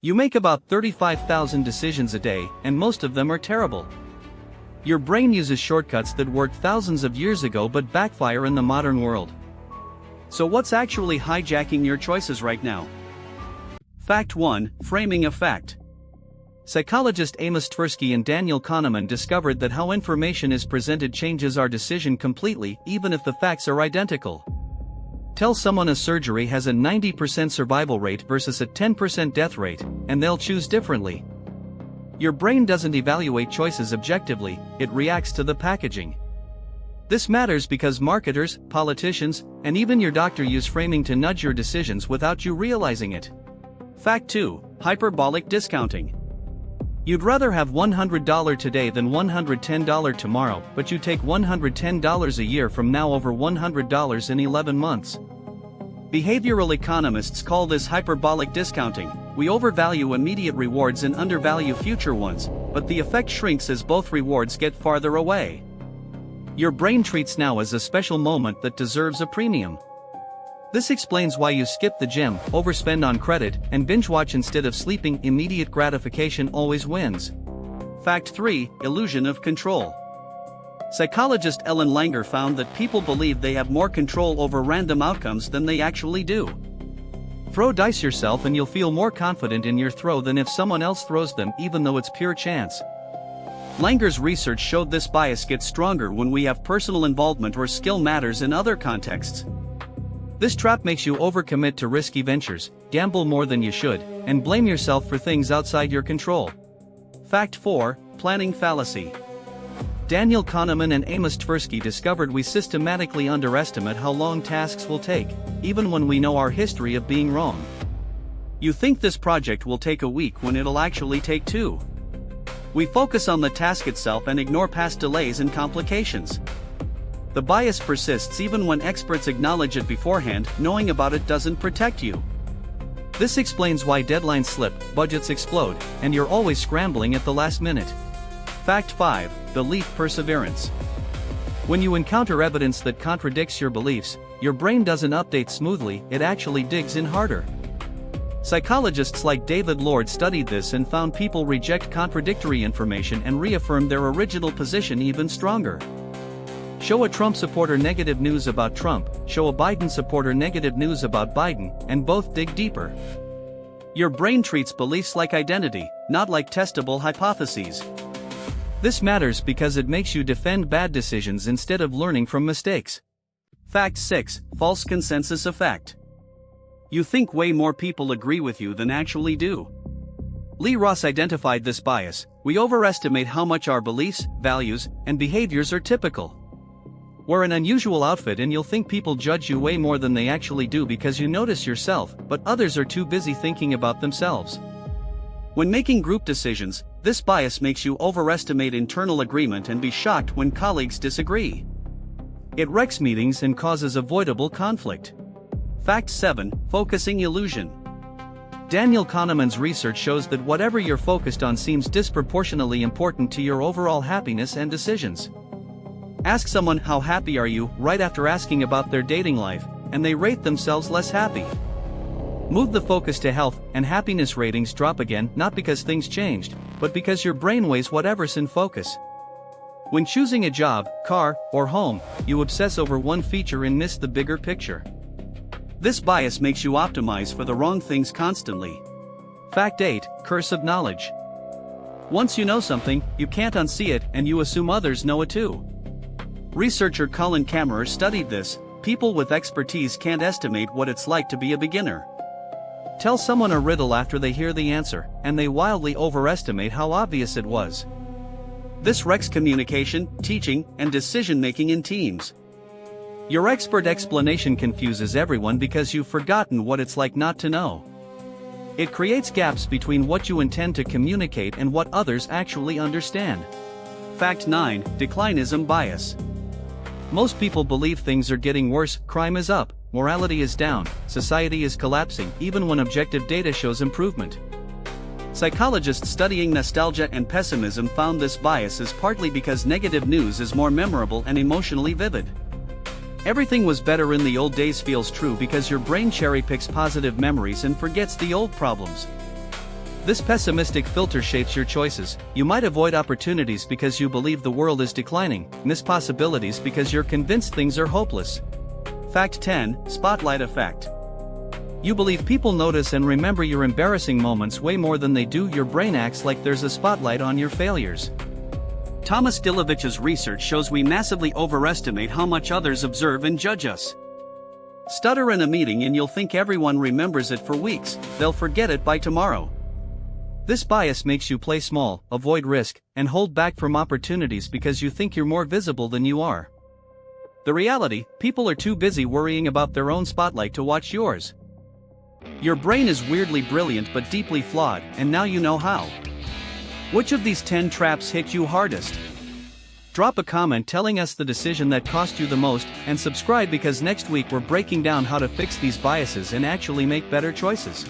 You make about 35,000 decisions a day, and most of them are terrible. Your brain uses shortcuts that worked thousands of years ago but backfire in the modern world. So what's actually hijacking your choices right now? Fact 1: Framing a fact. Psychologist Amos Tversky and Daniel Kahneman discovered that how information is presented changes our decision completely, even if the facts are identical. Tell someone a surgery has a 90% survival rate versus a 10% death rate, and they'll choose differently. Your brain doesn't evaluate choices objectively, it reacts to the packaging. This matters because marketers, politicians, and even your doctor use framing to nudge your decisions without you realizing it. Fact 2: Hyperbolic discounting. You'd rather have $100 today than $110 tomorrow, but you take $110 a year from now over $100 in 11 months. Behavioral economists call this hyperbolic discounting. We overvalue immediate rewards and undervalue future ones, but the effect shrinks as both rewards get farther away. Your brain treats now as a special moment that deserves a premium. This explains why you skip the gym, overspend on credit, and binge watch instead of sleeping. Immediate gratification always wins. Fact 3: Illusion of control. Psychologist Ellen Langer found that people believe they have more control over random outcomes than they actually do. Throw dice yourself and you'll feel more confident in your throw than if someone else throws them, even though it's pure chance. Langer's research showed this bias gets stronger when we have personal involvement or skill matters in other contexts. This trap makes you overcommit to risky ventures, gamble more than you should, and blame yourself for things outside your control. Fact 4: Planning fallacy. Daniel Kahneman and Amos Tversky discovered we systematically underestimate how long tasks will take, even when we know our history of being wrong. You think this project will take a week when it'll actually take 2. We focus on the task itself and ignore past delays and complications. The bias persists even when experts acknowledge it beforehand. Knowing about it doesn't protect you. This explains why deadlines slip, budgets explode, and you're always scrambling at the last minute. Fact 5: Belief perseverance. When you encounter evidence that contradicts your beliefs, your brain doesn't update smoothly, it actually digs in harder. Psychologists like David Lord studied this and found people reject contradictory information and reaffirm their original position even stronger. Show a Trump supporter negative news about Trump, show a Biden supporter negative news about Biden, and both dig deeper. Your brain treats beliefs like identity, not like testable hypotheses. This matters because it makes you defend bad decisions instead of learning from mistakes. Fact 6: False consensus effect. You think way more people agree with you than actually do. Lee Ross identified this bias. We overestimate how much our beliefs, values, and behaviors are typical. Wear an unusual outfit and you'll think people judge you way more than they actually do because you notice yourself, but others are too busy thinking about themselves. When making group decisions, this bias makes you overestimate internal agreement and be shocked when colleagues disagree. It wrecks meetings and causes avoidable conflict. Fact 7: Focusing illusion. Daniel Kahneman's research shows that whatever you're focused on seems disproportionately important to your overall happiness and decisions. Ask someone how happy are you right after asking about their dating life, and they rate themselves less happy. Move the focus to health, and happiness ratings drop again, not because things changed, but because your brain weighs whatever's in focus. When choosing a job, car, or home, you obsess over one feature and miss the bigger picture. This bias makes you optimize for the wrong things constantly. Fact 8: Curse of knowledge. Once you know something, you can't unsee it, and you assume others know it too. Researcher Colin Kammerer studied this. People with expertise can't estimate what it's like to be a beginner. Tell someone a riddle after they hear the answer, and they wildly overestimate how obvious it was. This wrecks communication, teaching, and decision-making in teams. Your expert explanation confuses everyone because you've forgotten what it's like not to know. It creates gaps between what you intend to communicate and what others actually understand. Fact 9: Declinism bias. Most people believe things are getting worse, crime is up, morality is down, society is collapsing, even when objective data shows improvement. Psychologists studying nostalgia and pessimism found this bias is partly because negative news is more memorable and emotionally vivid. Everything was better in the old days feels true because your brain cherry-picks positive memories and forgets the old problems. This pessimistic filter shapes your choices. You might avoid opportunities because you believe the world is declining, miss possibilities because you're convinced things are hopeless. Fact 10, Spotlight Effect. You believe people notice and remember your embarrassing moments way more than they do your brain acts like there's a spotlight on your failures. Thomas Dilovich's research shows we massively overestimate how much others observe and judge us. Stutter in a meeting and you'll think everyone remembers it for weeks, they'll forget it by tomorrow. This bias makes you play small, avoid risk, and hold back from opportunities because you think you're more visible than you are. The reality, people are too busy worrying about their own spotlight to watch yours. Your brain is weirdly brilliant but deeply flawed, and now you know how. Which of these 10 traps hit you hardest? Drop a comment telling us the decision that cost you the most, and subscribe because next week we're breaking down how to fix these biases and actually make better choices.